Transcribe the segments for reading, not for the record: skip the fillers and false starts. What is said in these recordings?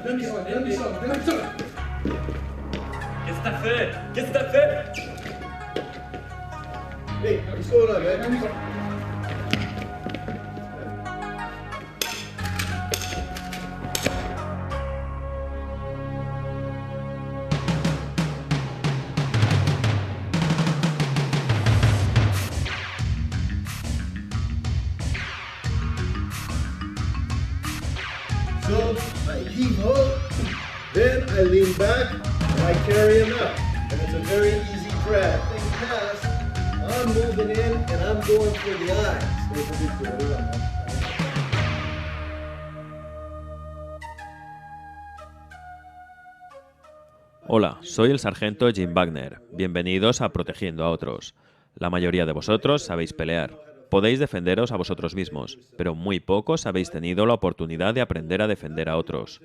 Qu'est-ce que t'as fait? Qu'est-ce que t'as fait? Hey, what's going on, man? So I heave ho, then I lean back and I carry him out. And it's a very easy drag. Thing fast, I'm moving in and I'm going for the eyes. Hola, soy el sargento Jim Wagner. Bienvenidos a Protegiendo a Otros. La mayoría de vosotros sabéis pelear. Podéis defenderos a vosotros mismos, pero muy pocos habéis tenido la oportunidad de aprender a defender a otros.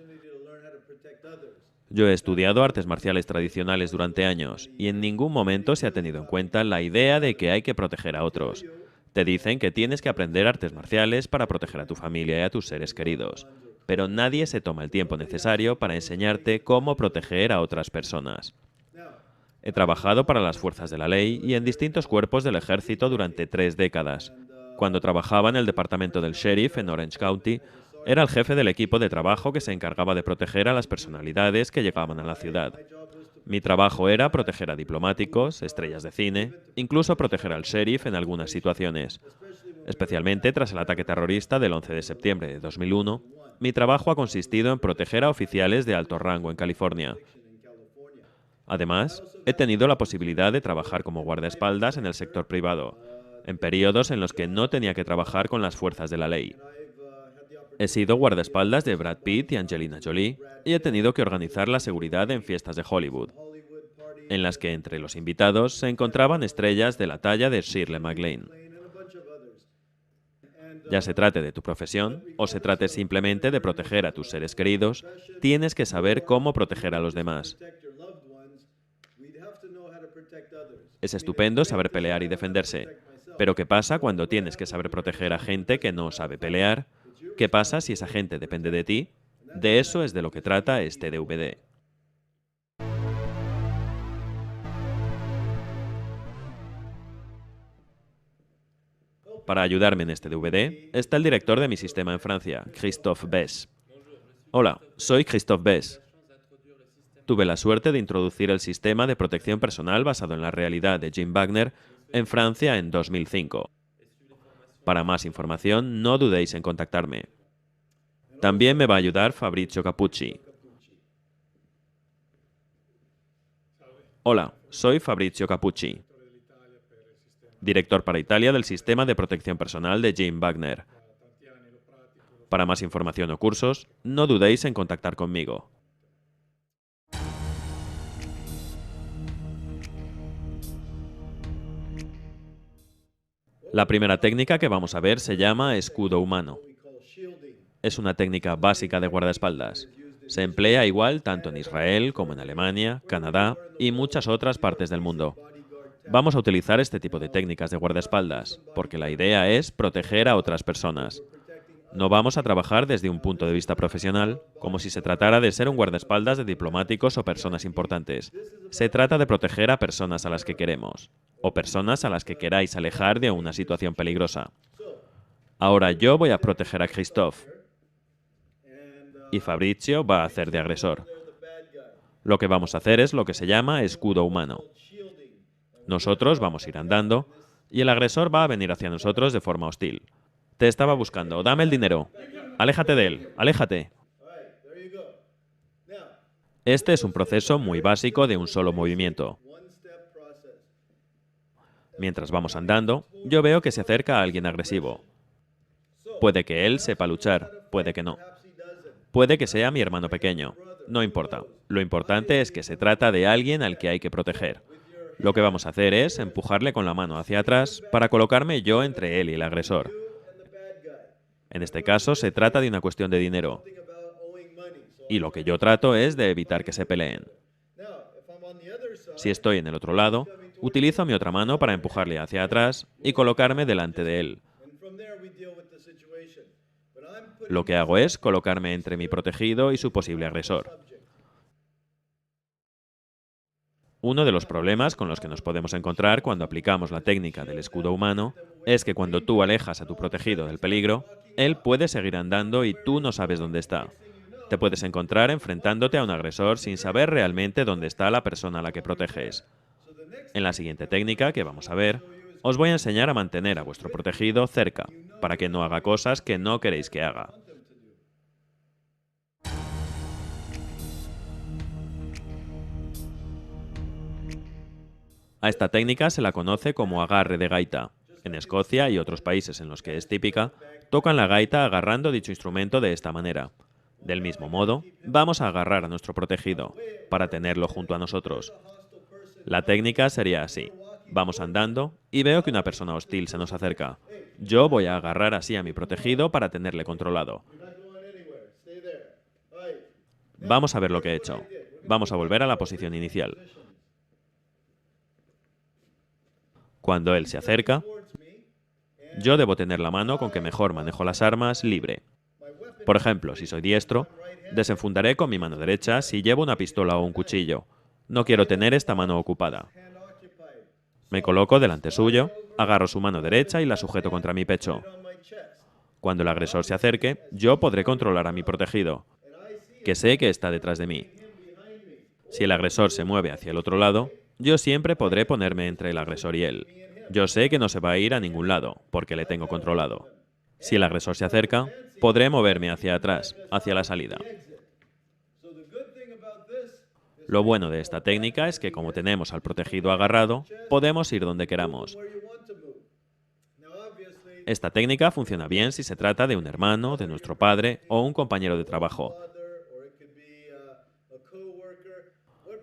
Yo he estudiado artes marciales tradicionales durante años y en ningún momento se ha tenido en cuenta la idea de que hay que proteger a otros. Te dicen que tienes que aprender artes marciales para proteger a tu familia y a tus seres queridos, pero nadie se toma el tiempo necesario para enseñarte cómo proteger a otras personas. He trabajado para las fuerzas de la ley y en distintos cuerpos del ejército durante 3 décadas. Cuando trabajaba en el departamento del sheriff en Orange County, era el jefe del equipo de trabajo que se encargaba de proteger a las personalidades que llegaban a la ciudad. Mi trabajo era proteger a diplomáticos, estrellas de cine, incluso proteger al sheriff en algunas situaciones. Especialmente tras el ataque terrorista del 11 de septiembre de 2001, mi trabajo ha consistido en proteger a oficiales de alto rango en California. Además, he tenido la posibilidad de trabajar como guardaespaldas en el sector privado, en periodos en los que no tenía que trabajar con las fuerzas de la ley. He sido guardaespaldas de Brad Pitt y Angelina Jolie y he tenido que organizar la seguridad en fiestas de Hollywood, en las que entre los invitados se encontraban estrellas de la talla de Shirley MacLaine. Ya se trate de tu profesión o se trate simplemente de proteger a tus seres queridos, tienes que saber cómo proteger a los demás. Es estupendo saber pelear y defenderse, pero ¿qué pasa cuando tienes que saber proteger a gente que no sabe pelear? ¿Qué pasa si esa gente depende de ti? De eso es de lo que trata este DVD. Para ayudarme en este DVD está el director de mi sistema en Francia, Christophe Bess. Hola, soy Christophe Bess. Tuve la suerte de introducir el sistema de protección personal basado en la realidad de Jim Wagner en Francia en 2005. Para más información, no dudéis en contactarme. También me va a ayudar Fabrizio Cappucci. Hola, soy Fabrizio Cappucci, director para Italia del sistema de protección personal de Jim Wagner. Para más información o cursos, no dudéis en contactar conmigo. La primera técnica que vamos a ver se llama escudo humano. Es una técnica básica de guardaespaldas. Se emplea igual tanto en Israel como en Alemania, Canadá y muchas otras partes del mundo. Vamos a utilizar este tipo de técnicas de guardaespaldas, porque la idea es proteger a otras personas. No vamos a trabajar desde un punto de vista profesional, como si se tratara de ser un guardaespaldas de diplomáticos o personas importantes. Se trata de proteger a personas a las que queremos, o personas a las que queráis alejar de una situación peligrosa. Ahora yo voy a proteger a Christophe, y Fabrizio va a hacer de agresor. Lo que vamos a hacer es lo que se llama escudo humano. Nosotros vamos a ir andando, y el agresor va a venir hacia nosotros de forma hostil. Te estaba buscando, dame el dinero. Aléjate de él, aléjate. Este es un proceso muy básico de un solo movimiento. Mientras vamos andando, yo veo que se acerca a alguien agresivo. Puede que él sepa luchar, puede que no. Puede que sea mi hermano pequeño. No importa. Lo importante es que se trata de alguien al que hay que proteger. Lo que vamos a hacer es empujarle con la mano hacia atrás para colocarme yo entre él y el agresor. En este caso, se trata de una cuestión de dinero. Y lo que yo trato es de evitar que se peleen. Si estoy en el otro lado, utilizo mi otra mano para empujarle hacia atrás y colocarme delante de él. Lo que hago es colocarme entre mi protegido y su posible agresor. Uno de los problemas con los que nos podemos encontrar cuando aplicamos la técnica del escudo humano es que cuando tú alejas a tu protegido del peligro, él puede seguir andando y tú no sabes dónde está. Te puedes encontrar enfrentándote a un agresor sin saber realmente dónde está la persona a la que proteges. En la siguiente técnica que vamos a ver, os voy a enseñar a mantener a vuestro protegido cerca, para que no haga cosas que no queréis que haga. A esta técnica se la conoce como agarre de gaita. En Escocia y otros países en los que es típica, tocan la gaita agarrando dicho instrumento de esta manera. Del mismo modo, vamos a agarrar a nuestro protegido, para tenerlo junto a nosotros. La técnica sería así. Vamos andando y veo que una persona hostil se nos acerca. Yo voy a agarrar así a mi protegido para tenerle controlado. Vamos a ver lo que he hecho. Vamos a volver a la posición inicial. Cuando él se acerca, yo debo tener la mano con que mejor manejo las armas libre. Por ejemplo, si soy diestro, desenfundaré con mi mano derecha si llevo una pistola o un cuchillo. No quiero tener esta mano ocupada. Me coloco delante suyo, agarro su mano derecha y la sujeto contra mi pecho. Cuando el agresor se acerque, yo podré controlar a mi protegido, que sé que está detrás de mí. Si el agresor se mueve hacia el otro lado, yo siempre podré ponerme entre el agresor y él. Yo sé que no se va a ir a ningún lado, porque le tengo controlado. Si el agresor se acerca, podré moverme hacia atrás, hacia la salida. Lo bueno de esta técnica es que como tenemos al protegido agarrado, podemos ir donde queramos. Esta técnica funciona bien si se trata de un hermano, de nuestro padre o un compañero de trabajo.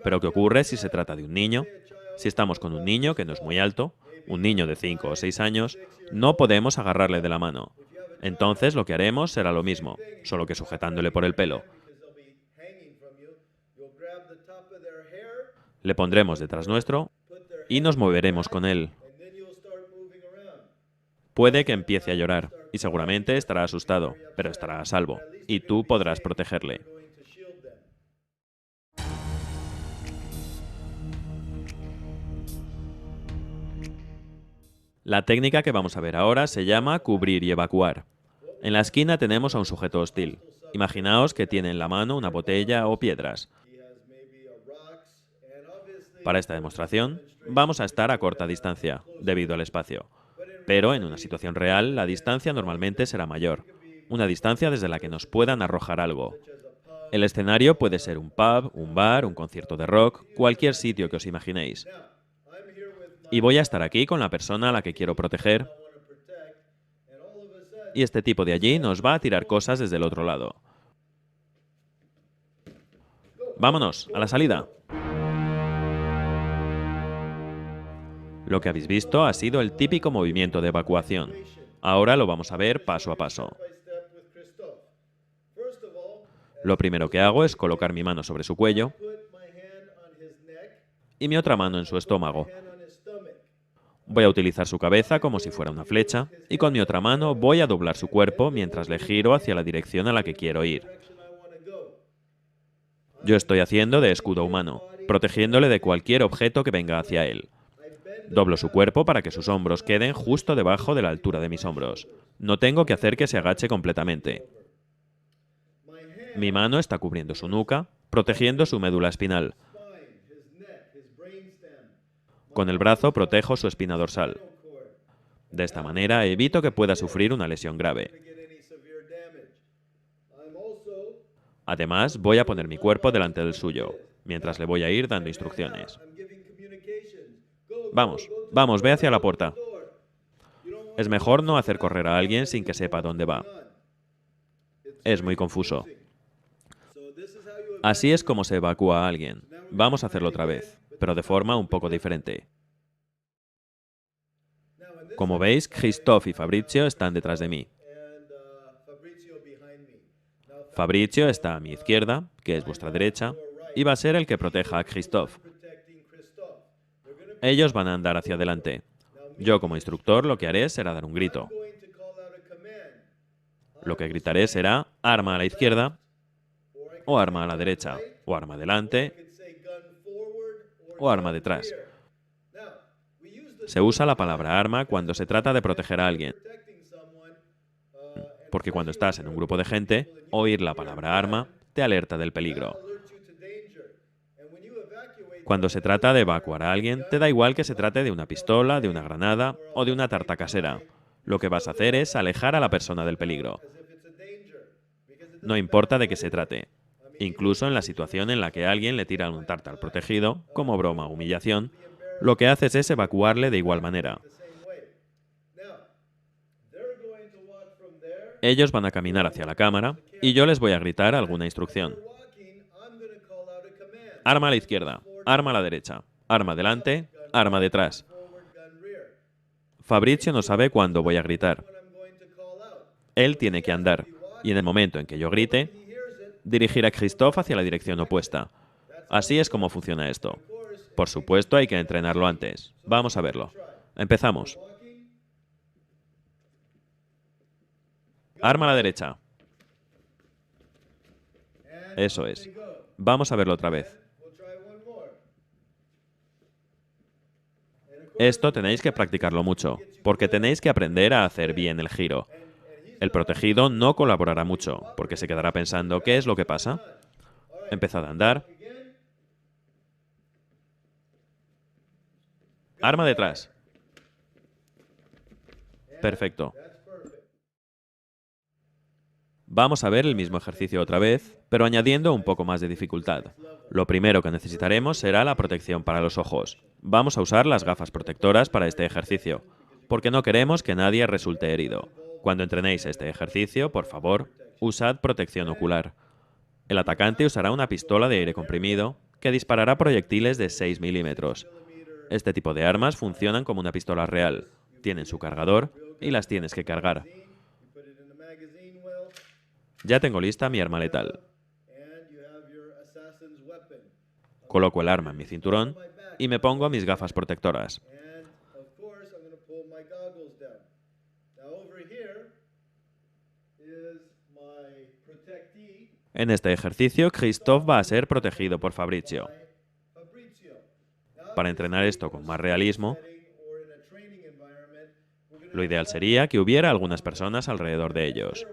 Pero ¿qué ocurre si se trata de un niño? Si estamos con un niño que no es muy alto, un niño de 5 o 6 años, no podemos agarrarle de la mano. Entonces lo que haremos será lo mismo, solo que sujetándole por el pelo. Le pondremos detrás nuestro y nos moveremos con él. Puede que empiece a llorar y seguramente estará asustado, pero estará a salvo y tú podrás protegerle. La técnica que vamos a ver ahora se llama cubrir y evacuar. En la esquina tenemos a un sujeto hostil. Imaginaos que tiene en la mano una botella o piedras. Para esta demostración, vamos a estar a corta distancia, debido al espacio. Pero en una situación real, la distancia normalmente será mayor. Una distancia desde la que nos puedan arrojar algo. El escenario puede ser un pub, un bar, un concierto de rock, cualquier sitio que os imaginéis. Y voy a estar aquí con la persona a la que quiero proteger. Y este tipo de allí nos va a tirar cosas desde el otro lado. ¡Vámonos! ¡A la salida! Lo que habéis visto ha sido el típico movimiento de evacuación. Ahora lo vamos a ver paso a paso. Lo primero que hago es colocar mi mano sobre su cuello y mi otra mano en su estómago. Voy a utilizar su cabeza como si fuera una flecha y con mi otra mano voy a doblar su cuerpo mientras le giro hacia la dirección a la que quiero ir. Yo estoy haciendo de escudo humano, protegiéndole de cualquier objeto que venga hacia él. Doblo su cuerpo para que sus hombros queden justo debajo de la altura de mis hombros. No tengo que hacer que se agache completamente. Mi mano está cubriendo su nuca, protegiendo su médula espinal. Con el brazo protejo su espina dorsal. De esta manera evito que pueda sufrir una lesión grave. Además, voy a poner mi cuerpo delante del suyo, mientras le voy a ir dando instrucciones. Vamos, vamos, ve hacia la puerta. Es mejor no hacer correr a alguien sin que sepa dónde va. Es muy confuso. Así es como se evacúa a alguien. Vamos a hacerlo otra vez, pero de forma un poco diferente. Como veis, Christophe y Fabrizio están detrás de mí. Fabrizio está a mi izquierda, que es vuestra derecha, y va a ser el que proteja a Christophe. Ellos van a andar hacia adelante. Yo, como instructor, lo que haré será dar un grito. Lo que gritaré será arma a la izquierda, o arma a la derecha, o arma delante, o arma detrás. Se usa la palabra arma cuando se trata de proteger a alguien, porque cuando estás en un grupo de gente, oír la palabra arma te alerta del peligro. Cuando se trata de evacuar a alguien, te da igual que se trate de una pistola, de una granada o de una tarta casera. Lo que vas a hacer es alejar a la persona del peligro. No importa de qué se trate. Incluso en la situación en la que alguien le tira un tarta al protegido, como broma o humillación, lo que haces es evacuarle de igual manera. Ellos van a caminar hacia la cámara y yo les voy a gritar alguna instrucción. Arma a la izquierda, arma a la derecha, arma delante, arma detrás. Fabrizio no sabe cuándo voy a gritar. Él tiene que andar, y en el momento en que yo grite, dirigir a Christophe hacia la dirección opuesta. Así es como funciona esto. Por supuesto, hay que entrenarlo antes. Vamos a verlo. Empezamos. Arma a la derecha. Eso es. Vamos a verlo otra vez. Esto tenéis que practicarlo mucho, porque tenéis que aprender a hacer bien el giro. El protegido no colaborará mucho, porque se quedará pensando ¿qué es lo que pasa? Empezad a andar. Arma detrás. Perfecto. Vamos a ver el mismo ejercicio otra vez, pero añadiendo un poco más de dificultad. Lo primero que necesitaremos será la protección para los ojos. Vamos a usar las gafas protectoras para este ejercicio, porque no queremos que nadie resulte herido. Cuando entrenéis este ejercicio, por favor, usad protección ocular. El atacante usará una pistola de aire comprimido que disparará proyectiles de 6 milímetros. Este tipo de armas funcionan como una pistola real. Tienen su cargador y las tienes que cargar. Ya tengo lista mi arma letal. Coloco el arma en mi cinturón y me pongo mis gafas protectoras. En este ejercicio, Christophe va a ser protegido por Fabrizio. Para entrenar esto con más realismo, lo ideal sería que hubiera algunas personas alrededor de ellos.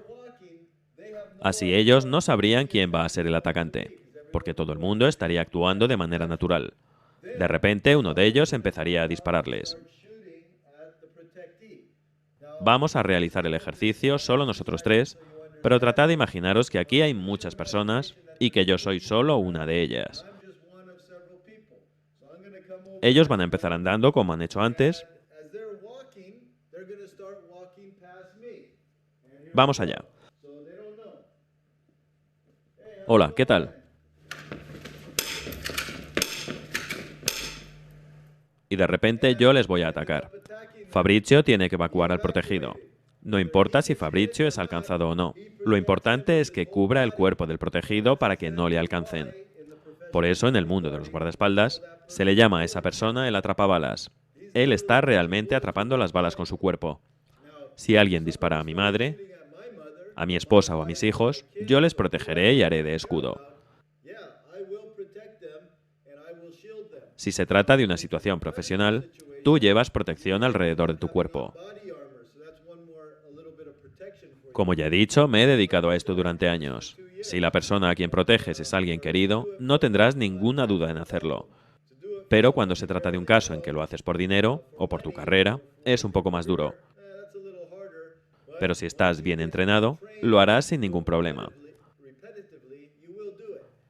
Así ellos no sabrían quién va a ser el atacante, porque todo el mundo estaría actuando de manera natural. De repente, uno de ellos empezaría a dispararles. Vamos a realizar el ejercicio solo nosotros tres, pero tratad de imaginaros que aquí hay muchas personas y que yo soy solo una de ellas. Ellos van a empezar andando como han hecho antes. Vamos allá. Hola, ¿qué tal? Y de repente yo les voy a atacar. Fabrizio tiene que evacuar al protegido. No importa si Fabrizio es alcanzado o no. Lo importante es que cubra el cuerpo del protegido para que no le alcancen. Por eso, en el mundo de los guardaespaldas, se le llama a esa persona el atrapabalas. Él está realmente atrapando las balas con su cuerpo. Si alguien dispara a mi madre, a mi esposa o a mis hijos, yo les protegeré y haré de escudo. Si se trata de una situación profesional, tú llevas protección alrededor de tu cuerpo. Como ya he dicho, me he dedicado a esto durante años. Si la persona a quien proteges es alguien querido, no tendrás ninguna duda en hacerlo. Pero cuando se trata de un caso en que lo haces por dinero o por tu carrera, es un poco más duro. Pero si estás bien entrenado, lo harás sin ningún problema.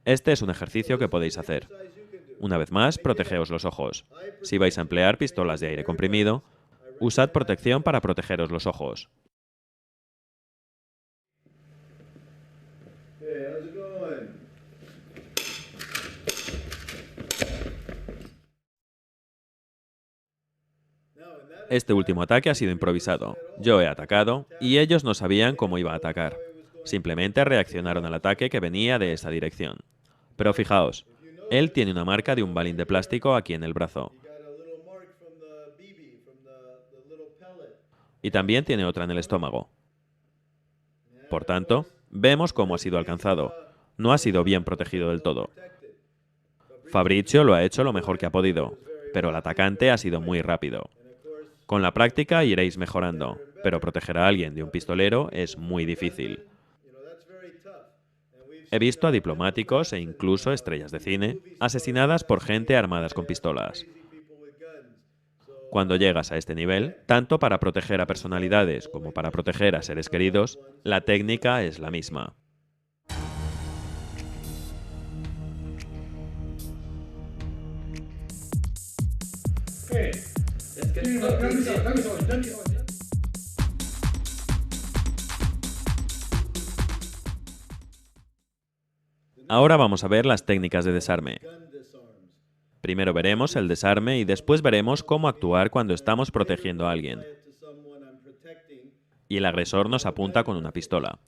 Este es un ejercicio que podéis hacer. Una vez más, protegeos los ojos. Si vais a emplear pistolas de aire comprimido, usad protección para protegeros los ojos. Este último ataque ha sido improvisado. Yo he atacado y ellos no sabían cómo iba a atacar. Simplemente reaccionaron al ataque que venía de esa dirección. Pero fijaos, él tiene una marca de un balín de plástico aquí en el brazo. Y también tiene otra en el estómago. Por tanto, vemos cómo ha sido alcanzado. No ha sido bien protegido del todo. Fabrizio lo ha hecho lo mejor que ha podido, pero el atacante ha sido muy rápido. Con la práctica iréis mejorando, pero proteger a alguien de un pistolero es muy difícil. He visto a diplomáticos e incluso estrellas de cine asesinadas por gente armadas con pistolas. Cuando llegas a este nivel, tanto para proteger a personalidades como para proteger a seres queridos, la técnica es la misma. Let's get started. Ahora vamos a ver las técnicas de desarme. Primero veremos el desarme y después veremos cómo actuar cuando estamos protegiendo a alguien y el agresor nos apunta con una pistola.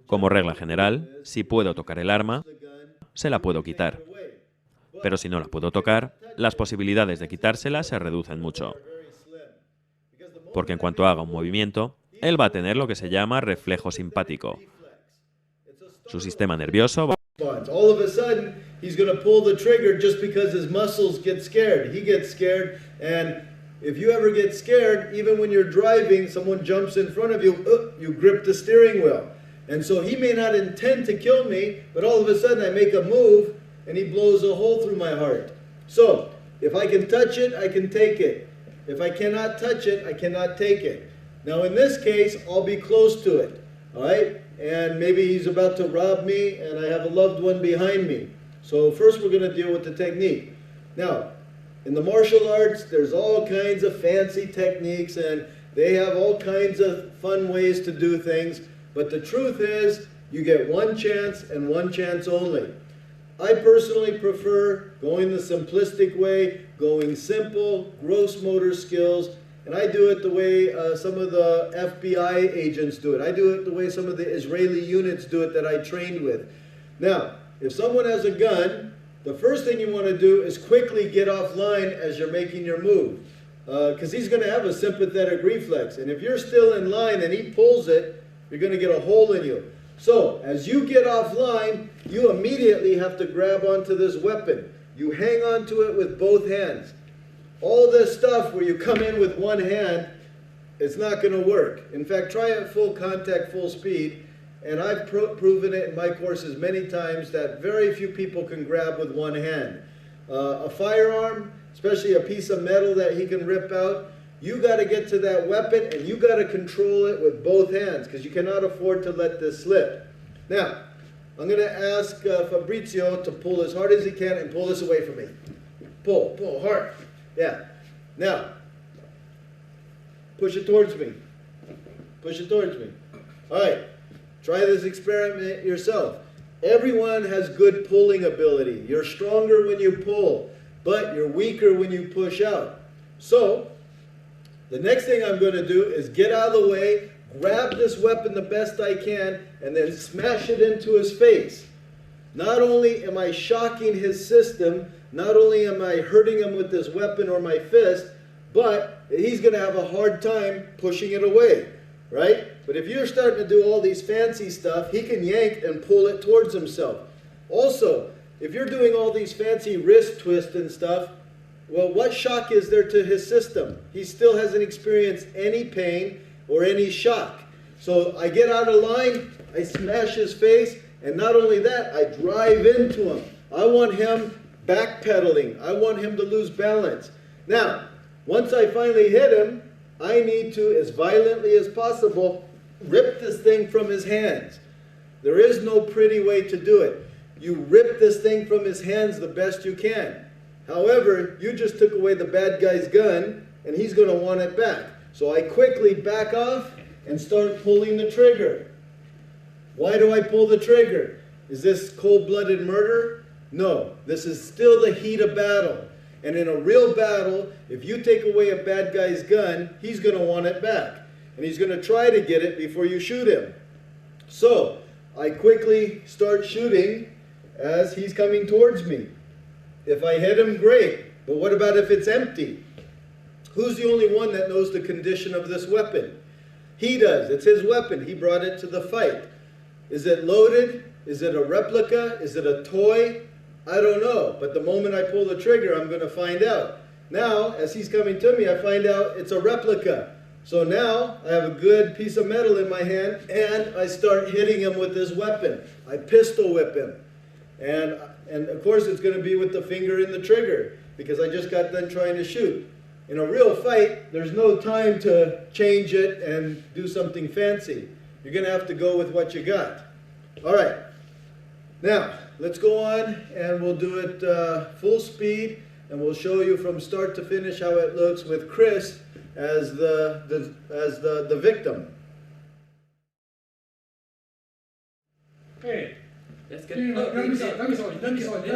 Como regla general, si puedo tocar el arma, se la puedo quitar. Pero si no la puedo tocar, las posibilidades de quitársela se reducen mucho. Porque en cuanto haga un movimiento, él va a tener lo que se llama reflejo simpático. Su sistema nervioso va All of a sudden, he's going to pull the trigger just because his muscles get scared. He gets scared, and if you ever get scared, even when you're driving, someone jumps in front of you, you grip the steering wheel. And so he may not intend to kill me, but all of a sudden I make a move, and he blows a hole through my heart. So, if I can touch it, I can take it. If I cannot touch it, I cannot take it. Now in this case, I'll be close to it, all right? And maybe he's about to rob me and I have a loved one behind me. So first we're going to deal with the technique. Now, in the martial arts, there's all kinds of fancy techniques and they have all kinds of fun ways to do things. But the truth is, you get one chance and one chance only. I personally prefer going the simplistic way, going simple, gross motor skills, and I do it the way some of the FBI agents do it. I do it the way some of the Israeli units do it that I trained with. Now, if someone has a gun, the first thing you want to do is quickly get offline as you're making your move. Because he's going to have a sympathetic reflex. And if you're still in line and he pulls it, you're going to get a hole in you. So, as you get offline, you immediately have to grab onto this weapon. You hang onto it with both hands. All this stuff where you come in with one hand, it's not going to work. In fact, try it at full contact, full speed, and I've proven it in my courses many times that very few people can grab with one hand. A firearm, especially a piece of metal that he can rip out, you got to get to that weapon and you got to control it with both hands because you cannot afford to let this slip. Now, I'm going to ask Fabrizio to pull as hard as he can and pull this away from me. Pull, pull hard. Yeah. Now, push it towards me. Push it towards me. All right. Try this experiment yourself. Everyone has good pulling ability. You're stronger when you pull, but you're weaker when you push out. So, the next thing I'm going to do is get out of the way, grab this weapon the best I can, and then smash it into his face. Not only am I shocking his system, not only am I hurting him with this weapon or my fist, but he's going to have a hard time pushing it away, right? But if you're starting to do all these fancy stuff, he can yank and pull it towards himself. Also, if you're doing all these fancy wrist twists and stuff, well, what shock is there to his system? He still hasn't experienced any pain or any shock. So I get out of line, I smash his face, and not only that, I drive into him. I want him backpedaling. I want him to lose balance. Now, once I finally hit him, I need to, as violently as possible, rip this thing from his hands. There is no pretty way to do it. You rip this thing from his hands the best you can. However, you just took away the bad guy's gun, and he's going to want it back. So I quickly back off and start pulling the trigger. Why do I pull the trigger? Is this cold-blooded murder? No, this is still the heat of battle. And in a real battle, if you take away a bad guy's gun, he's going to want it back. And he's going to try to get it before you shoot him. So, I quickly start shooting as he's coming towards me. If I hit him, great. But what about if it's empty? Who's the only one that knows the condition of this weapon? He does. It's his weapon. He brought it to the fight. Is it loaded? Is it a replica? Is it a toy? I don't know. But the moment I pull the trigger, I'm going to find out. Now, as he's coming to me, I find out it's a replica. So now I have a good piece of metal in my hand, and I start hitting him with this weapon. I pistol whip him. And of course, it's going to be with the finger in the trigger, because I just got done trying to shoot. In a real fight, there's no time to change it and do something fancy. You're going to have to go with what you got. All right. Now, let's go on and we'll do it full speed, and we'll show you from start to finish how it looks with Chris as the victim. Hey, Let's get let me start. Hey, let me start. I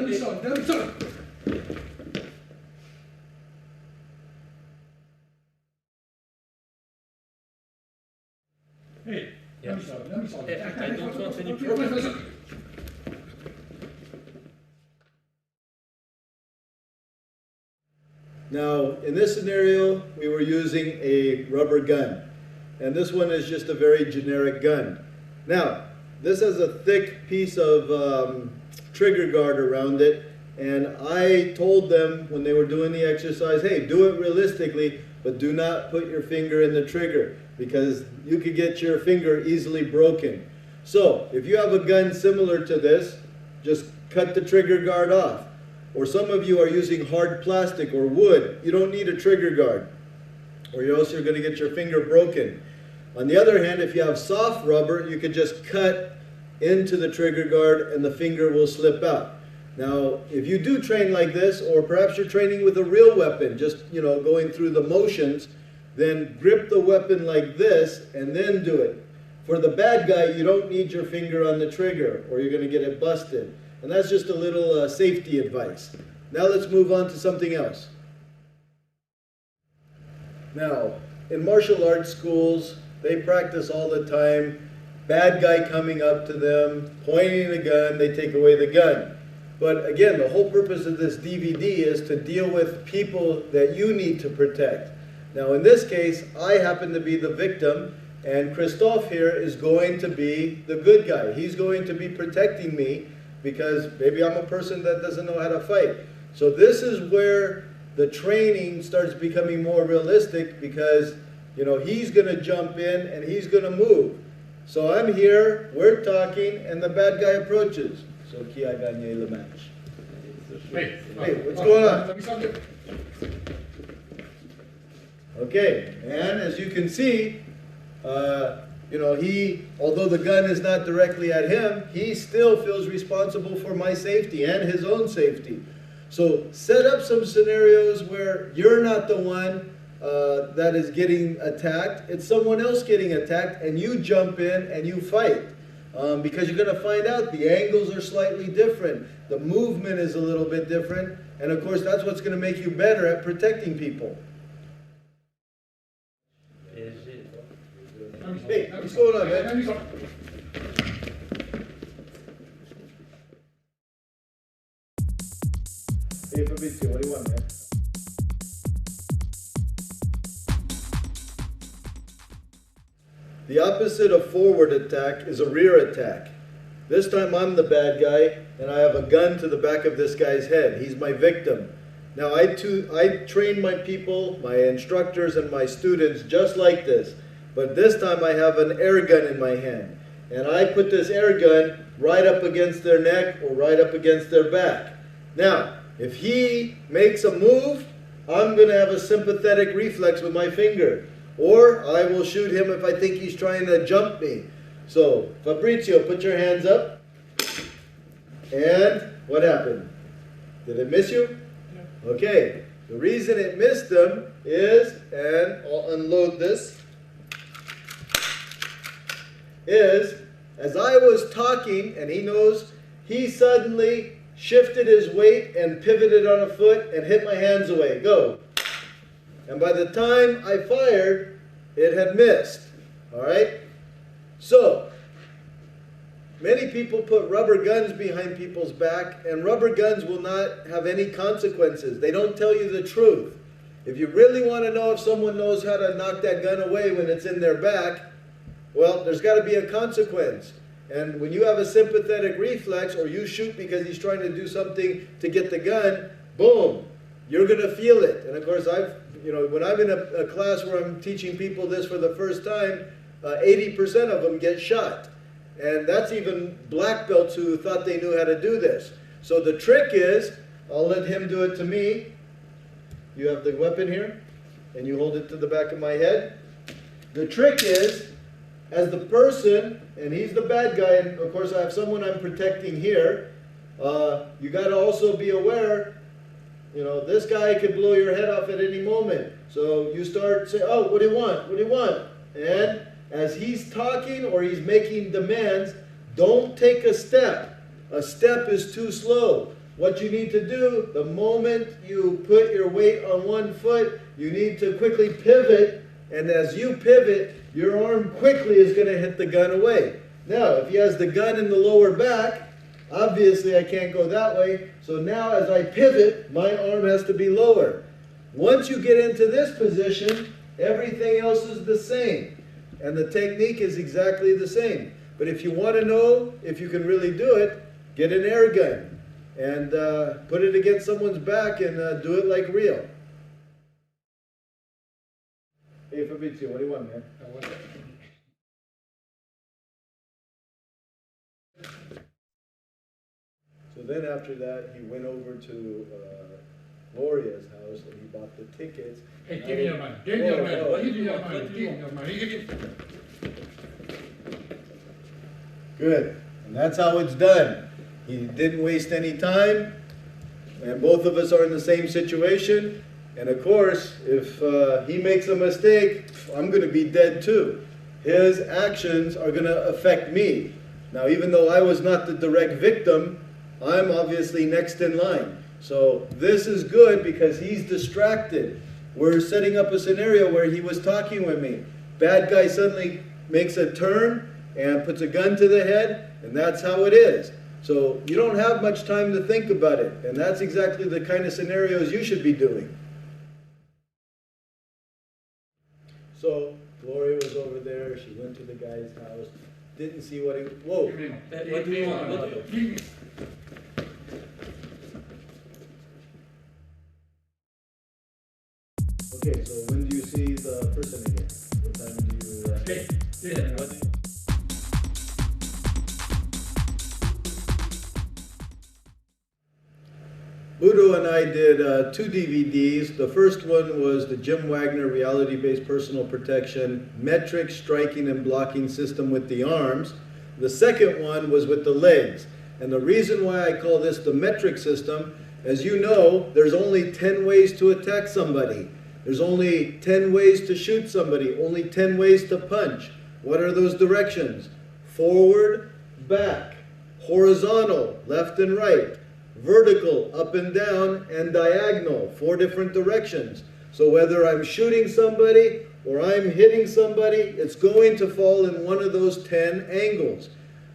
don't want any problem. Now, in this scenario, we were using a rubber gun. And this one is just a very generic gun. Now, this has a thick piece of trigger guard around it. And I told them when they were doing the exercise, hey, do it realistically, but do not put your finger in the trigger, because you could get your finger easily broken. So, if you have a gun similar to this, just cut the trigger guard off. Or some of you are using hard plastic or wood. You don't need a trigger guard, or else you're going to get your finger broken. On the other hand, if you have soft rubber, you could just cut into the trigger guard and the finger will slip out. Now, if you do train like this, or perhaps you're training with a real weapon, just, going through the motions, then grip the weapon like this and then do it. For the bad guy, you don't need your finger on the trigger, or you're going to get it busted. And that's just a little safety advice. Now let's move on to something else. Now, in martial arts schools, they practice all the time. Bad guy coming up to them, pointing the gun, they take away the gun. But again, the whole purpose of this DVD is to deal with people that you need to protect. Now in this case, I happen to be the victim, and Christophe here is going to be the good guy. He's going to be protecting me, because maybe I'm a person that doesn't know how to fight. So this is where the training starts becoming more realistic, because he's going to jump in and he's going to move. So I'm here, we're talking, and the bad guy approaches. So qui a gagné le match? Hey, what's going on? Let me start. Okay, and as you can see, although the gun is not directly at him, he still feels responsible for my safety and his own safety. So set up some scenarios where you're not the one that is getting attacked. It's someone else getting attacked, and you jump in and you fight. Because you're going to find out the angles are slightly different. The movement is a little bit different. And of course, that's what's going to make you better at protecting people. Hey, what's going on, man? Hey, Fabrizio, what do you want, man? The opposite of forward attack is a rear attack. This time I'm the bad guy, and I have a gun to the back of this guy's head. He's my victim. Now I train my people, my instructors, and my students just like this. But this time I have an air gun in my hand. And I put this air gun right up against their neck or right up against their back. Now, if he makes a move, I'm going to have a sympathetic reflex with my finger. Or I will shoot him if I think he's trying to jump me. So, Fabrizio, put your hands up. And what happened? Did it miss you? Yeah. Okay. The reason it missed him is, and I'll unload this, is as I was talking, and he knows, he suddenly shifted his weight and pivoted on a foot and hit my hands away. Go. And by the time I fired, it had missed. All right? So, many people put rubber guns behind people's back, and rubber guns will not have any consequences. They don't tell you the truth. If you really want to know if someone knows how to knock that gun away when it's in their back, Well, there's got to be a consequence. And when you have a sympathetic reflex, or you shoot because he's trying to do something to get the gun, boom, you're going to feel it. And of course, when I'm in a class where I'm teaching people this for the first time, 80% of them get shot. And that's even black belts who thought they knew how to do this. So the trick is, I'll let him do it to me. You have the weapon here, and you hold it to the back of my head. The trick is, as the person, and he's the bad guy, and of course I have someone I'm protecting here, you got to also be aware, this guy could blow your head off at any moment. So you start saying, oh, what do you want? What do you want? And as he's talking or he's making demands, don't take a step. A step is too slow. What you need to do, the moment you put your weight on one foot, you need to quickly pivot, and as you pivot, your arm quickly is going to hit the gun away. Now, if he has the gun in the lower back, obviously I can't go that way, so now as I pivot, my arm has to be lower. Once you get into this position, everything else is the same, and the technique is exactly the same. But if you want to know if you can really do it, get an air gun and put it against someone's back and do it like real. Hey Fabrizio, what do you want, man? So then after that, he went over to Gloria's house and he bought the tickets. Hey, give me your money. Give me your money. Give me your money. Give me your money. Good. And that's how it's done. He didn't waste any time, and both of us are in the same situation. And of course, if he makes a mistake, I'm going to be dead too. His actions are going to affect me. Now, even though I was not the direct victim, I'm obviously next in line. So this is good because he's distracted. We're setting up a scenario where he was talking with me. Bad guy suddenly makes a turn and puts a gun to the head, and that's how it is. So you don't have much time to think about it, and that's exactly the kind of scenarios you should be doing. So Gloria was over there, she went to the guy's house, didn't see what he, whoa. What do you want? What do you- Okay, so when do you see the person again? What time do you... Yeah, what do you- Udo and I did 2 DVDs. The first one was the Jim Wagner reality-based personal protection metric striking and blocking system with the arms. The second one was with the legs. And the reason why I call this the metric system, as you know, there's only 10 ways to attack somebody. There's only 10 ways to shoot somebody, only 10 ways to punch. What are those directions? Forward, back, horizontal, left and right, vertical, up and down, and diagonal, 4 different directions. So whether I'm shooting somebody or I'm hitting somebody, it's going to fall in one of those 10 angles.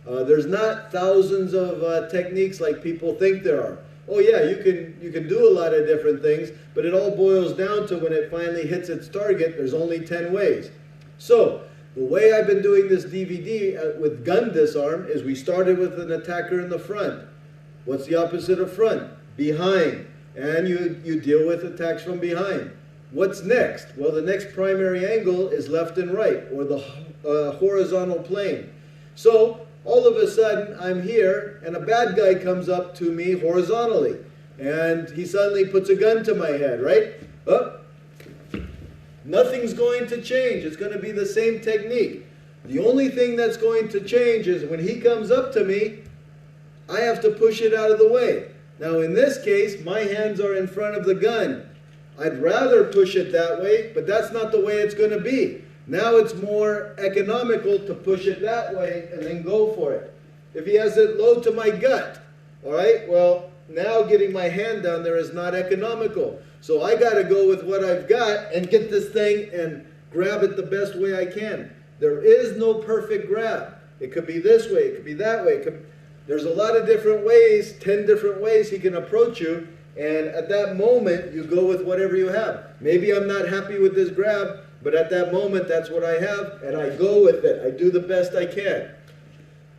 There's not thousands of techniques like people think there are. Oh yeah, you can do a lot of different things, but it all boils down to when it finally hits its target, there's only 10 ways. So the way I've been doing this DVD with gun disarm is we started with an attacker in the front. What's the opposite of front? Behind. And you deal with attacks from behind. What's next? Well, the next primary angle is left and right, or the horizontal plane. So all of a sudden, I'm here, and a bad guy comes up to me horizontally, and he suddenly puts a gun to my head, right? Oh, nothing's going to change. It's going to be the same technique. The only thing that's going to change is when he comes up to me, I have to push it out of the way. Now, in this case, my hands are in front of the gun. I'd rather push it that way, but that's not the way it's going to be. Now it's more economical to push it that way and then go for it. If he has it low to my gut, all right, well, now getting my hand down there is not economical. So I got to go with what I've got and get this thing and grab it the best way I can. There is no perfect grab. It could be this way, it could be that way. There's a lot of different ways, 10 different ways he can approach you, and at that moment, you go with whatever you have. Maybe I'm not happy with this grab, but at that moment, that's what I have, and I go with it. I do the best I can.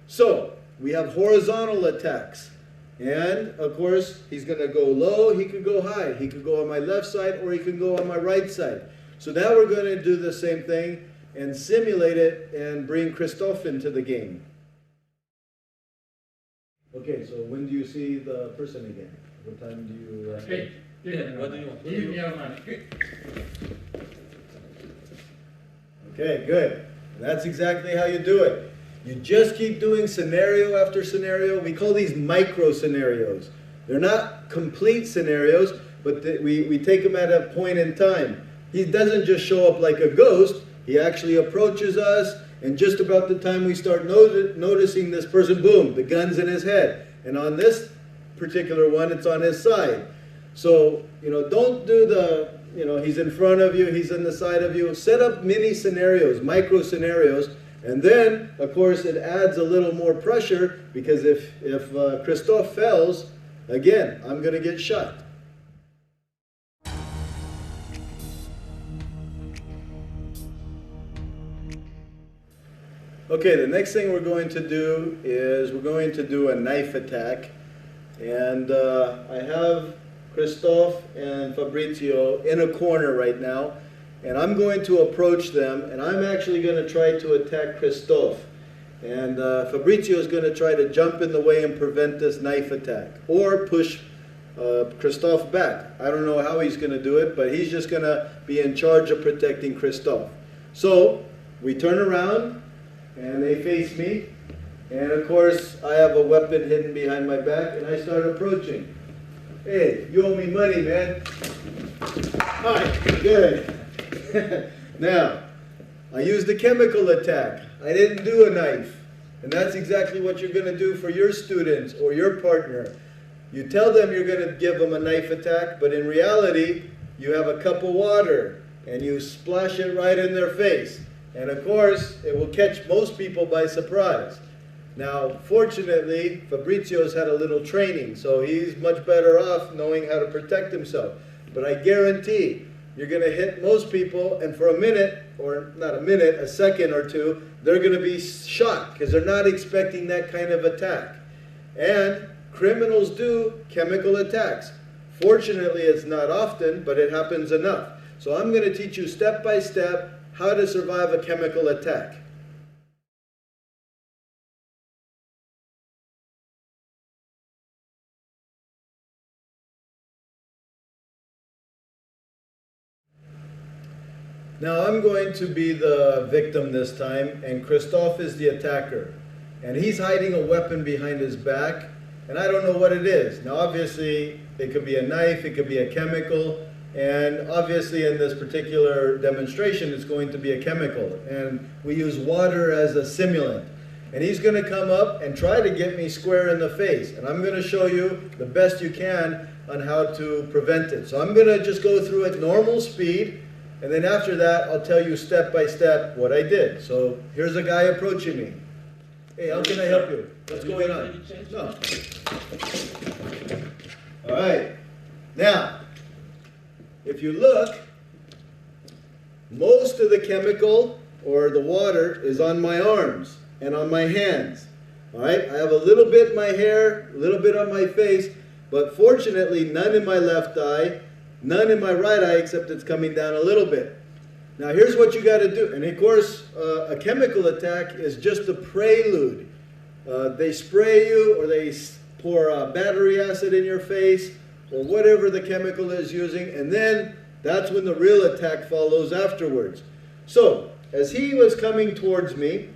So, we have horizontal attacks. And, of course, he's going to go low, he could go high. He could go on my left side, or he can go on my right side. So now we're going to do the same thing and simulate it and bring Christophe into the game. Okay, so when do you see the person again? What time do you... Okay. Yeah, what do you want? Give me your money. Okay, good. That's exactly how you do it. You just keep doing scenario after scenario. We call these micro scenarios. They're not complete scenarios, but we take them at a point in time. He doesn't just show up like a ghost. He actually approaches us, and just about the time we start noticing this person, boom, the gun's in his head. And on this particular one, it's on his side. So, don't do the, he's in front of you, he's on the side of you. Set up mini scenarios, micro scenarios, and then, of course, it adds a little more pressure, because if Christophe fails, again, I'm going to get shot. Okay, the next thing we're going to do is we're going to do a knife attack. And I have Christophe and Fabrizio in a corner right now. And I'm going to approach them, and I'm actually going to try to attack Christophe. And Fabrizio is going to try to jump in the way and prevent this knife attack, or push Christophe back. I don't know how he's going to do it, but he's just going to be in charge of protecting Christophe. So we turn around, and they face me. And of course, I have a weapon hidden behind my back, and I start approaching. Hey, you owe me money, man. Hi, good. Now, I used a chemical attack. I didn't do a knife. And that's exactly what you're going to do for your students or your partner. You tell them you're going to give them a knife attack, but in reality, you have a cup of water, and you splash it right in their face. And of course, it will catch most people by surprise. Now, fortunately, Fabrizio's had a little training, so he's much better off knowing how to protect himself. But I guarantee you're going to hit most people, and for a minute, or not a minute, a second or two, they're going to be shocked because they're not expecting that kind of attack. And criminals do chemical attacks. Fortunately, it's not often, but it happens enough. So I'm going to teach you step by step how to survive a chemical attack. Now I'm going to be the victim this time, and Christophe is the attacker. And he's hiding a weapon behind his back, and I don't know what it is. Now obviously, it could be a knife, it could be a chemical, and obviously in this particular demonstration, it's going to be a chemical. And we use water as a simulant. And he's going to come up and try to get me square in the face. And I'm going to show you the best you can on how to prevent it. So I'm going to just go through at normal speed, and then after that, I'll tell you step by step what I did. So here's a guy approaching me. Hey, how can I help you? What's going on? No. All right. Now, if you look, most of the chemical or the water is on my arms and on my hands. All right. I have a little bit in my hair, a little bit on my face, but fortunately none in my left eye, none in my right eye, except it's coming down a little bit. Now here's what you got to do. And of course, a chemical attack is just a prelude. They spray you, or they pour battery acid in your face, or whatever the chemical is using, and then that's when the real attack follows afterwards. So, as he was coming towards me,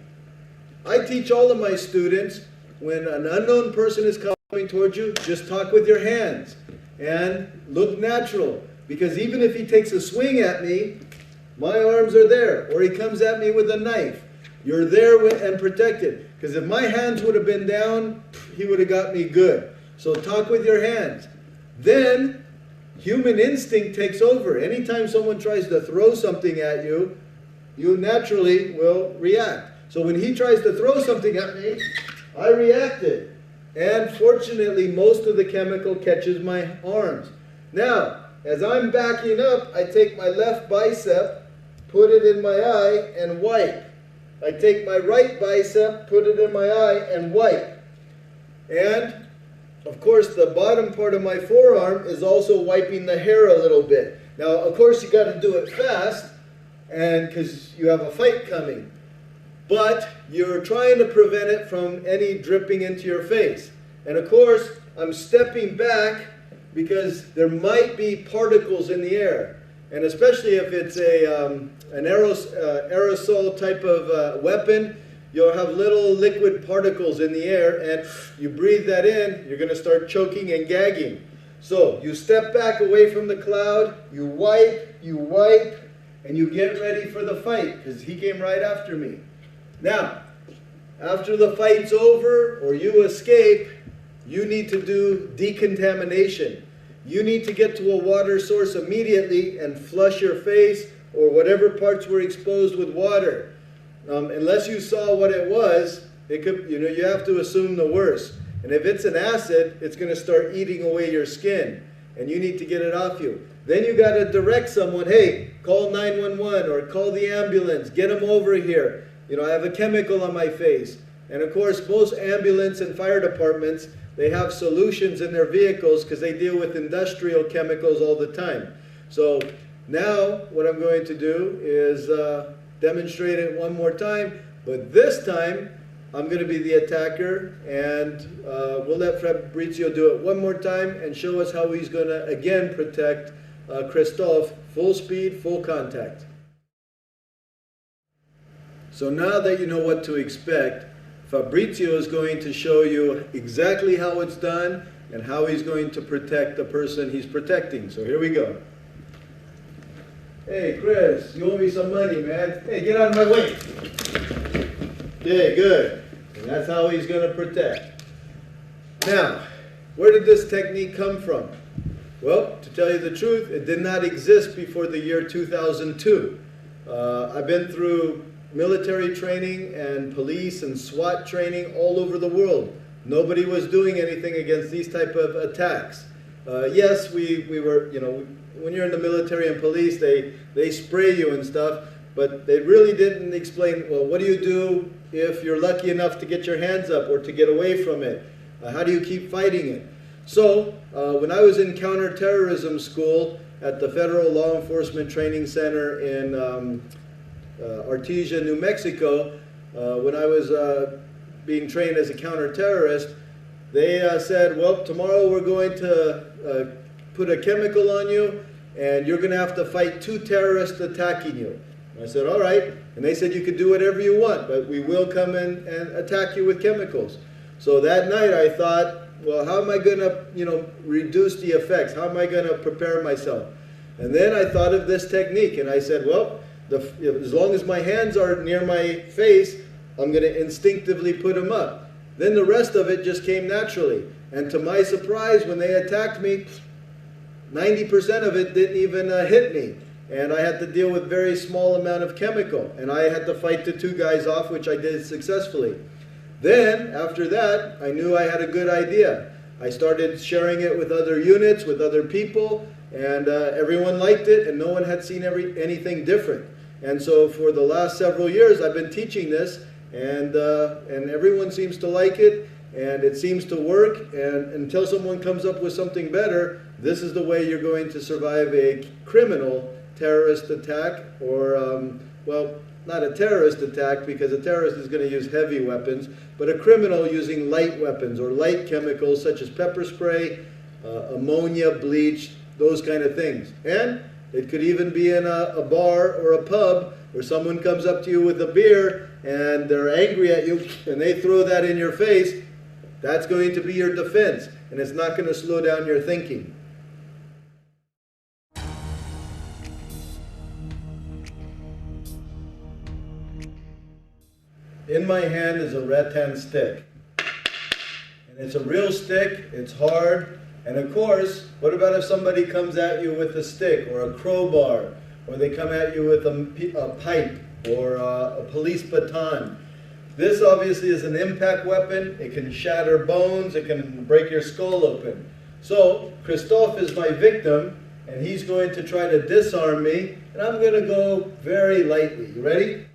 I teach all of my students, when an unknown person is coming towards you, just talk with your hands and look natural. Because even if he takes a swing at me, my arms are there. Or he comes at me with a knife, you're there and protected. Because if my hands would have been down, he would have got me good. So talk with your hands. Then, human instinct takes over. Anytime someone tries to throw something at you, you naturally will react. So when he tries to throw something at me, I reacted. And fortunately, most of the chemical catches my arms. Now, as I'm backing up, I take my left bicep put it in my eye, and wipe. I take my right bicep, put it in my eye, and wipe. And, of course, the bottom part of my forearm is also wiping the hair a little bit. Now, of course, you got to do it fast, and because you have a fight coming. But you're trying to prevent it from any dripping into your face. And, of course, I'm stepping back because there might be particles in the air. And especially if it's an aerosol type of weapon, you'll have little liquid particles in the air, and you breathe that in, you're going to start choking and gagging. So you step back away from the cloud, you wipe, and you get ready for the fight, because he came right after me. Now, after the fight's over, or you escape, you need to do decontamination. You need to get to a water source immediately and flush your face or whatever parts were exposed with water. Unless you saw what it was, it could, you have to assume the worst. And if it's an acid, it's going to start eating away your skin, and you need to get it off you. Then you got to direct someone, hey, call 911 or call the ambulance, get them over here. I have a chemical on my face. And of course, most ambulance and fire departments, they have solutions in their vehicles because they deal with industrial chemicals all the time. So now what I'm going to do is demonstrate it one more time, but this time I'm going to be the attacker, and we'll let Fabrizio do it one more time and show us how he's going to again protect Christophe. Full speed, full contact. So now that you know what to expect, Fabrizio is going to show you exactly how it's done and how he's going to protect the person he's protecting. So here we go. Hey, Chris, you owe me some money, man. Hey, get out of my way. Okay, good. And that's how he's going to protect. Now, where did this technique come from? Well, to tell you the truth, it did not exist before the year 2002. I've been through military training and police and SWAT training all over the world. Nobody was doing anything against these type of attacks. Yes, we were, when you're in the military and police, they spray you and stuff, but they really didn't explain, well, what do you do if you're lucky enough to get your hands up or to get away from it? How do you keep fighting it? So, when I was in counterterrorism school at the Federal Law Enforcement Training Center in Artesia, New Mexico, when I was being trained as a counter-terrorist, they said, well, tomorrow we're going to put a chemical on you, and you're going to have to fight 2 terrorists attacking you. I said, all right. And they said, you could do whatever you want, but we will come in and attack you with chemicals. So that night I thought, well, how am I going to, reduce the effects? How am I going to prepare myself? And then I thought of this technique, and I said, well, as long as my hands are near my face, I'm going to instinctively put them up. Then the rest of it just came naturally. And to my surprise, when they attacked me, 90% of it didn't even hit me. And I had to deal with very small amount of chemical. And I had to fight the 2 guys off, which I did successfully. Then, after that, I knew I had a good idea. I started sharing it with other units, with other people, and everyone liked it, and no one had seen anything different. And so for the last several years, I've been teaching this, and everyone seems to like it, and it seems to work, and until someone comes up with something better, this is the way you're going to survive a criminal terrorist attack, or, well, not a terrorist attack, because a terrorist is going to use heavy weapons, but a criminal using light weapons or light chemicals such as pepper spray, ammonia, bleach, those kind of things. And it could even be in a bar or a pub where someone comes up to you with a beer and they're angry at you and they throw that in your face. That's going to be your defense, and it's not going to slow down your thinking. In my hand is a rattan stick. And it's a real stick, it's hard, and of course, what about if somebody comes at you with a stick or a crowbar, or they come at you with a pipe or a police baton? This obviously is an impact weapon. It can shatter bones, it can break your skull open. So, Christophe is my victim, and he's going to try to disarm me, and I'm going to go very lightly. You ready?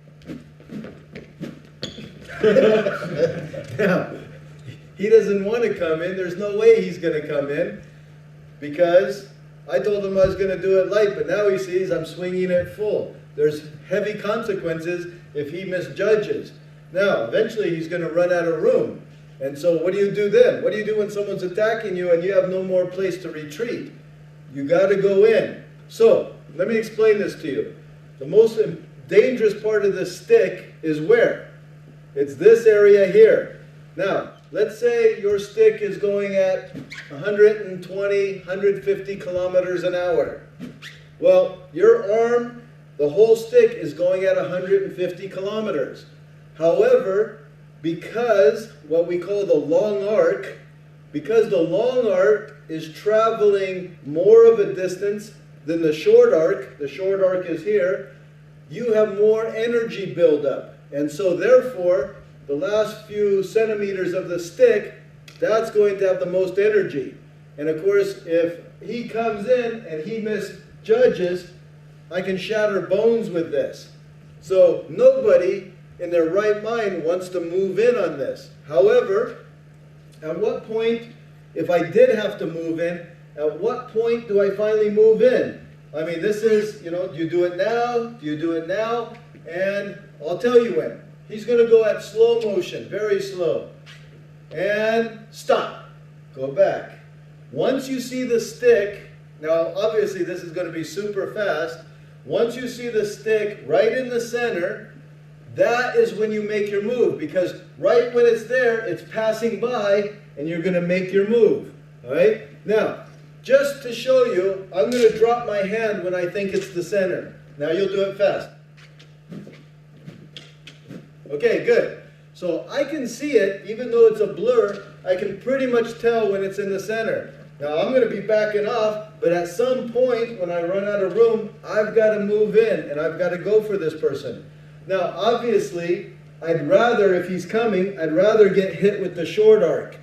Now, he doesn't want to come in. There's no way he's going to come in because I told him I was going to do it light, but now he sees I'm swinging it full. There's heavy consequences if he misjudges. Now, eventually he's going to run out of room. And so what do you do then? What do you do when someone's attacking you and you have no more place to retreat? You got to go in. So, let me explain this to you. The most dangerous part of the stick is where? It's this area here. Now, let's say your stick is going at 120, 150 kilometers an hour. Well, your arm, the whole stick is going at 150 kilometers. However, because what we call the long arc, because the long arc is traveling more of a distance than the short arc is here, you have more energy buildup. And so therefore, the last few centimeters of the stick, that's going to have the most energy. And of course, if he comes in and he misjudges, I can shatter bones with this. So nobody in their right mind wants to move in on this. However, at what point, if I did have to move in, at what point do I finally move in? I mean, this is, do you do it now? Do you do it now? And I'll tell you when. He's going to go at slow motion, very slow. And stop. Go back. Once you see the stick, now obviously this is going to be super fast. Once you see the stick right in the center, that is when you make your move, because right when it's there, it's passing by, and you're going to make your move. All right? Now, just to show you, I'm going to drop my hand when I think it's the center. Now you'll do it fast. Okay, good. So I can see it, even though it's a blur, I can pretty much tell when it's in the center. Now I'm going to be backing off, but at some point when I run out of room, I've got to move in, and I've got to go for this person. Now, obviously, I'd rather, if he's coming, I'd rather get hit with the short arc.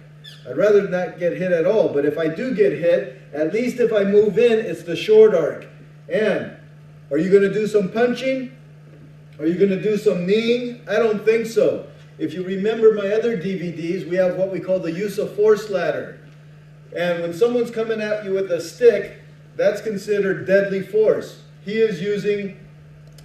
I'd rather not get hit at all, but if I do get hit, at least if I move in, it's the short arc. And are you going to do some punching? Are you going to do some kneeing? I don't think so. If you remember my other DVDs, we have what we call the use of force ladder. And when someone's coming at you with a stick, that's considered deadly force. He is using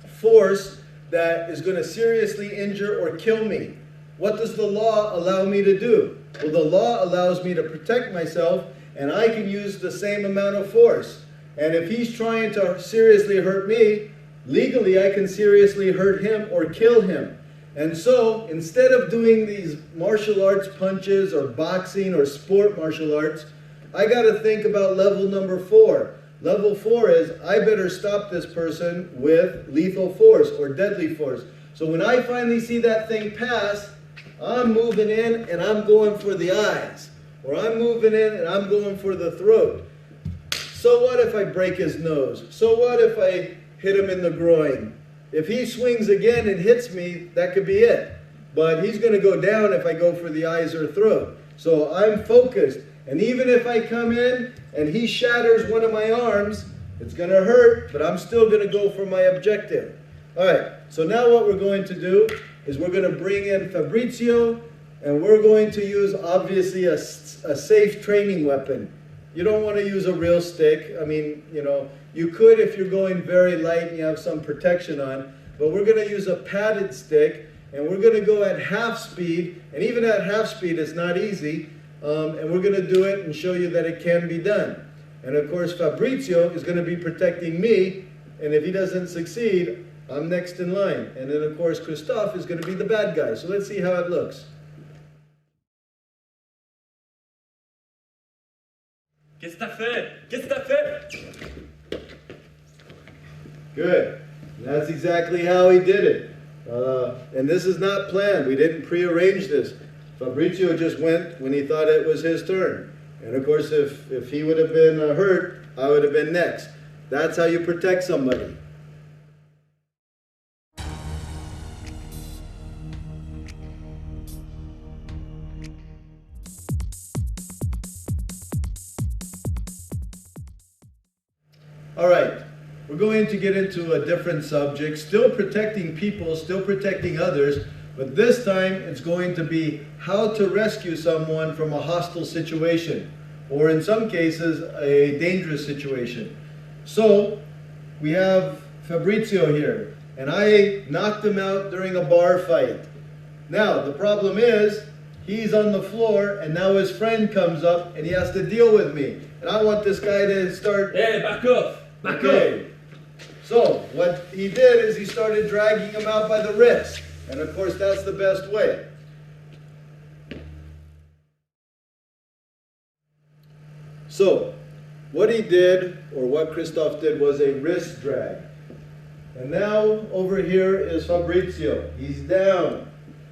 force that is going to seriously injure or kill me. What does the law allow me to do? Well, the law allows me to protect myself, and I can use the same amount of force. And if he's trying to seriously hurt me, legally I can seriously hurt him or kill him. And so, instead of doing these martial arts punches or boxing or sport martial arts, I got to think about level number 4. Level 4 is, I better stop this person with lethal force or deadly force. So when I finally see that thing pass, I'm moving in and I'm going for the eyes. Or I'm moving in and I'm going for the throat. So what if I break his nose? So what if I hit him in the groin? If he swings again and hits me, that could be it. But he's going to go down if I go for the eyes or throat. So I'm focused. And even if I come in and he shatters one of my arms, it's going to hurt, but I'm still going to go for my objective. All right, so now what we're going to do is we're going to bring in Fabrizio, and we're going to use, obviously, a safe training weapon. You don't want to use a real stick. I mean, you could if you're going very light and you have some protection on, but we're going to use a padded stick, and we're going to go at half speed, and even at half speed, it's not easy. And we're going to do it and show you that it can be done. And of course, Fabrizio is going to be protecting me, and if he doesn't succeed, I'm next in line. And then of course, Christophe is going to be the bad guy. So let's see how it looks. Qu'est-ce que t'as fait? Qu'est-ce que t'as fait? Good. And that's exactly how he did it. And this is not planned. We didn't prearrange this. Fabrizio just went when he thought it was his turn. And of course, if he would have been hurt, I would have been next. That's how you protect somebody. going to get into a different subject, still protecting people, still protecting others, but this time it's going to be how to rescue someone from a hostile situation, or in some cases, a dangerous situation. So, we have Fabrizio here, and I knocked him out during a bar fight. Now, the problem is, he's on the floor, and now his friend comes up, and he has to deal with me. And I want this guy to start... Hey, back off! Back Okay. So, what he did is he started dragging him out by the wrist. And of course, that's the best way. So, what he did, or what Christoph did, was a wrist drag. And now, over here is Fabrizio. He's down.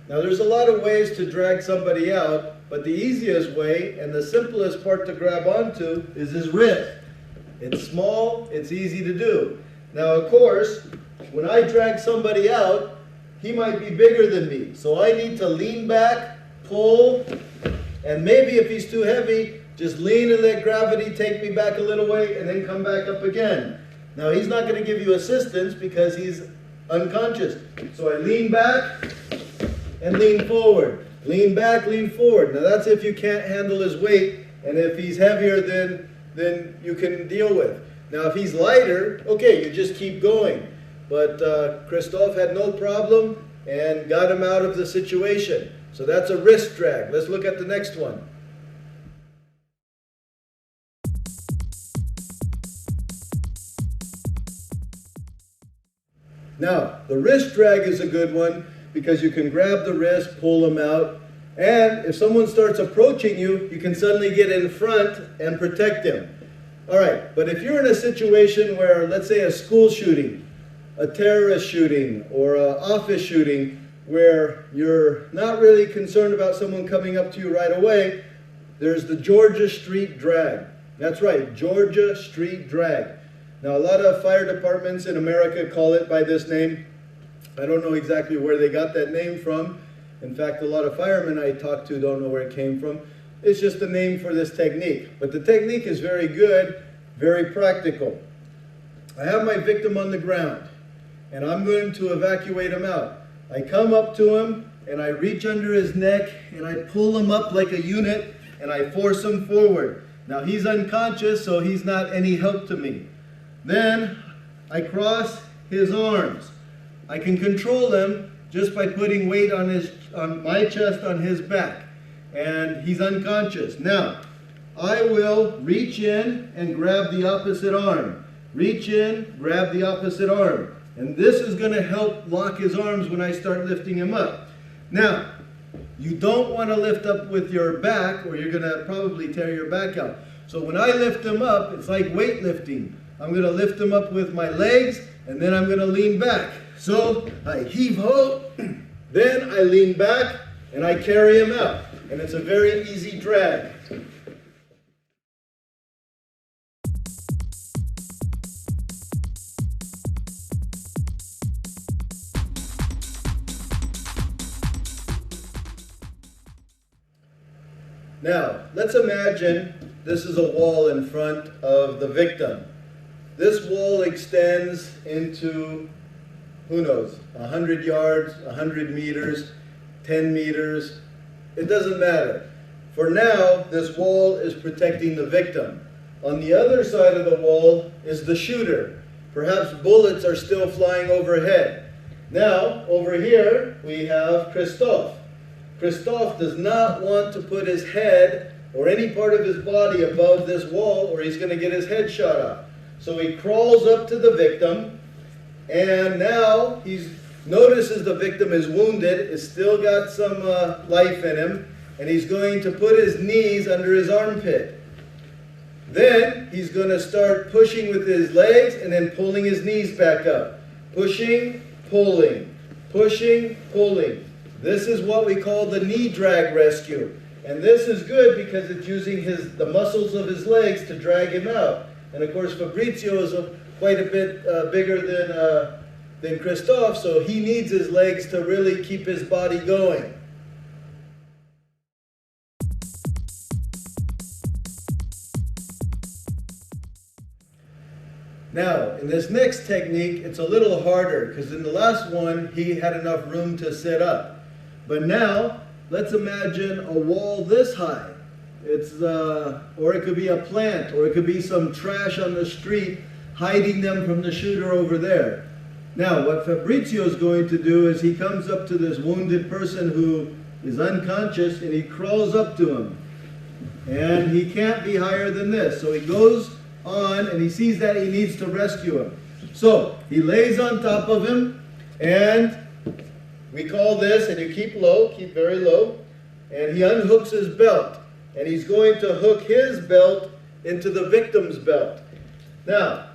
Now, there's a lot of ways to drag somebody out, but the easiest way and the simplest part to grab onto is his wrist. It's small, it's easy to do. Now, of course, when I drag somebody out, he might be bigger than me. So I need to lean back, pull, and maybe if he's too heavy, just lean and let gravity take me back a little way and then come back up again. Now, he's not going to give you assistance because he's unconscious. So I lean back and lean forward. Lean back, lean forward. Now that's if you can't handle his weight, and if he's heavier than you can deal with. Now if he's lighter, okay, you just keep going. But Christoph had no problem and got him out of the situation. So that's a wrist drag. Let's look at the next one. Now, the wrist drag is a good one because you can grab the wrist, pull them out, and if someone starts approaching you, you can suddenly get in front and protect them. All right, but if you're in a situation where, let's say a school shooting, a terrorist shooting, or an office shooting, where you're not really concerned about someone coming up to you right away, there's the Georgia Street Drag. That's right, Georgia Street Drag. Now, a lot of fire departments in America call it by this name. I don't know exactly where they got that name from. In fact, a lot of firemen I talk to don't know where it came from. It's just a name for this technique. But the technique is very good, very practical. I have my victim on the ground, and I'm going to evacuate him out. I come up to him, and I reach under his neck, and I pull him up like a unit, and I force him forward. Now, he's unconscious, so he's not any help to me. Then, I cross his arms. I can control them just by putting weight on my chest on his back. And he's unconscious. Now, I will reach in and grab the opposite arm. Reach in, grab the opposite arm. And this is going to help lock his arms when I start lifting him up. Now, you don't want to lift up with your back or you're going to probably tear your back out. So when I lift him up, it's like weightlifting. I'm going to lift him up with my legs and then I'm going to lean back. So I heave ho, then I lean back and I carry him out. And it's a very easy drag. Now, let's imagine this is a wall in front of the victim. This wall extends into, who knows, 100 yards, 100 meters, 10 meters. It doesn't matter. For now, this wall is protecting the victim. On the other side of the wall is the shooter. Perhaps bullets are still flying overhead. Now, over here, we have Christoph. Christoph does not want to put his head or any part of his body above this wall or he's going to get his head shot off. So he crawls up to the victim and now he notices the victim is wounded, it's still got some life in him, and he's going to put his knees under his armpit. Then he's going to start pushing with his legs and then pulling his knees back up. Pushing, pulling, pushing, pulling. This is what we call the knee drag rescue. And this is good because it's using the muscles of his legs to drag him out. And of course Fabrizio is quite a bit bigger than Christoph, so he needs his legs to really keep his body going. Now, in this next technique, it's a little harder because in the last one, he had enough room to sit up. But now, let's imagine a wall this high. Or it could be a plant, or it could be some trash on the street hiding them from the shooter over there. Now, what Fabrizio is going to do is he comes up to this wounded person who is unconscious and he crawls up to him. And he can't be higher than this. So he goes on and he sees that he needs to rescue him. So he lays on top of him, and we call this, and you keep low, keep very low, and he unhooks his belt. And he's going to hook his belt into the victim's belt. Now,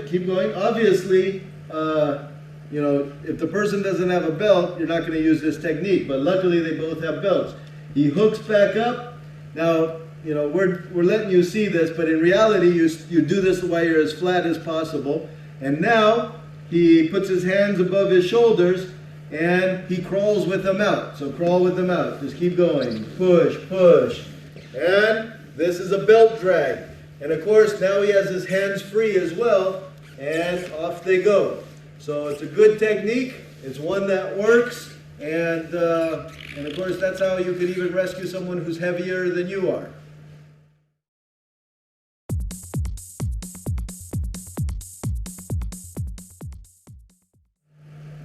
keep going. Obviously, if the person doesn't have a belt, you're not going to use this technique. But luckily, they both have belts. He hooks back up. Now, we're letting you see this, but in reality, you do this while you're as flat as possible. And now, he puts his hands above his shoulders, and he crawls with them out. So crawl with them out. Just keep going. Push, push. And this is a belt drag. And of course, now he has his hands free as well, and off they go. So it's a good technique. It's one that works. And of course, that's how you can even rescue someone who's heavier than you are.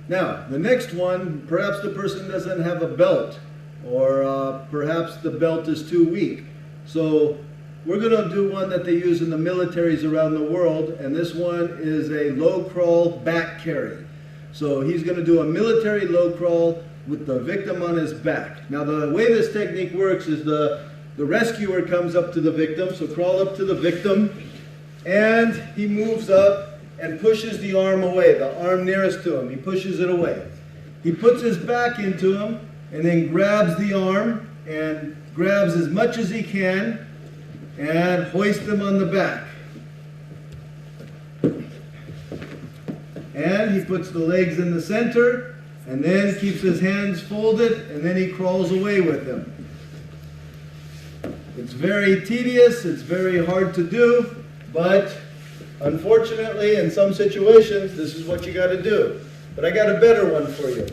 Now, the next one, perhaps the person doesn't have a belt, or perhaps the belt is too weak. So we're going to do one that they use in the militaries around the world, and this one is a low crawl back carry. So he's going to do a military low crawl with the victim on his back. Now the way this technique works is the rescuer comes up to the victim, so crawl up to the victim, and he moves up and pushes the arm away, the arm nearest to him. He pushes it away. He puts his back into him and then grabs the arm and grabs as much as he can and hoists him on the back. And he puts the legs in the center and then keeps his hands folded, and then he crawls away with them. It's very tedious, it's very hard to do, but unfortunately, in some situations, this is what you got to do. But I got a better one for you.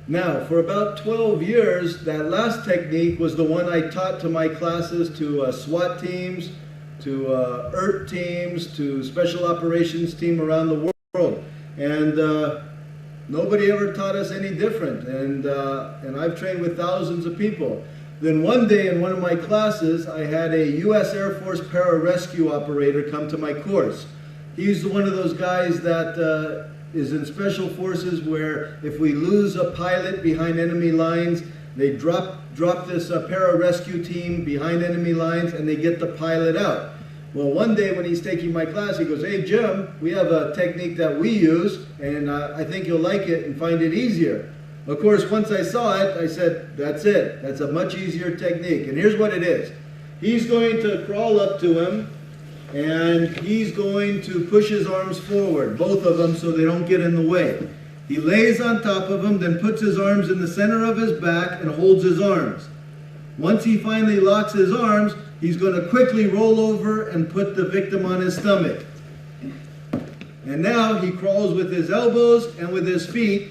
Now, for about 12 years, that last technique was the one I taught to my classes, to SWAT teams, to ERT teams, to special operations team around the world. And nobody ever taught us any different, and I've trained with thousands of people. Then one day in one of my classes, I had a U.S. Air Force pararescue operator come to my course. He's one of those guys that is in special forces where if we lose a pilot behind enemy lines, they drop this pararescue team behind enemy lines and they get the pilot out. Well, one day when he's taking my class, he goes, "Hey Jim, we have a technique that we use, and I think you'll like it and find it easier." Of course, once I saw it, I said, that's it. That's a much easier technique. And here's what it is. He's going to crawl up to him, and he's going to push his arms forward, both of them, so they don't get in the way. He lays on top of him, then puts his arms in the center of his back and holds his arms. Once he finally locks his arms, he's going to quickly roll over and put the victim on his stomach. And now he crawls with his elbows and with his feet,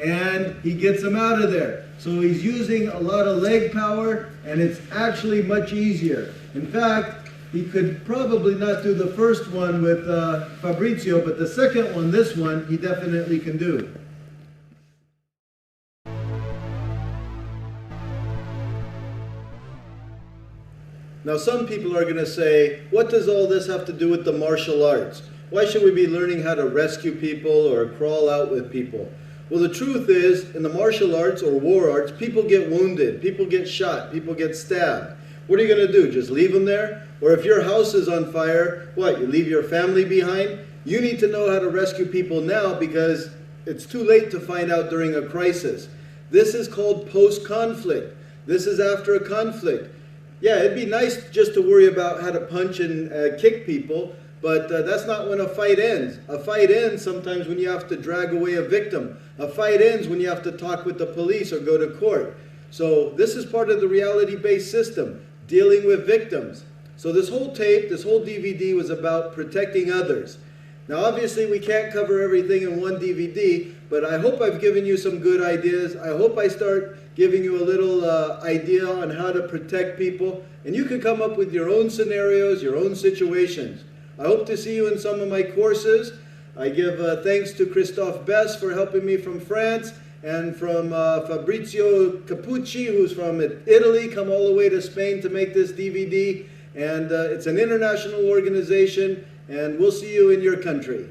and he gets him out of there. So he's using a lot of leg power, and it's actually much easier. In fact, he could probably not do the first one with Fabrizio, but the second one, this one, he definitely can do. Now some people are going to say, what does all this have to do with the martial arts? Why should we be learning how to rescue people or crawl out with people? Well, the truth is, in the martial arts or war arts, people get wounded, people get shot, people get stabbed. What are you going to do? Just leave them there? Or if your house is on fire, what, you leave your family behind? You need to know how to rescue people now because it's too late to find out during a crisis. This is called post-conflict. This is after a conflict. Yeah, it'd be nice just to worry about how to punch and kick people, But that's not when a fight ends. A fight ends sometimes when you have to drag away a victim. A fight ends when you have to talk with the police or go to court. So this is part of the reality-based system, dealing with victims. So this whole tape, this whole DVD was about protecting others. Now obviously we can't cover everything in one DVD, but I hope I've given you some good ideas. I hope I start giving you a little idea on how to protect people, and you can come up with your own scenarios, your own situations. I hope to see you in some of my courses. I give thanks to Christophe Bess for helping me from France, and from Fabrizio Capucci, who's from Italy, come all the way to Spain to make this DVD. And it's an international organization, and we'll see you in your country.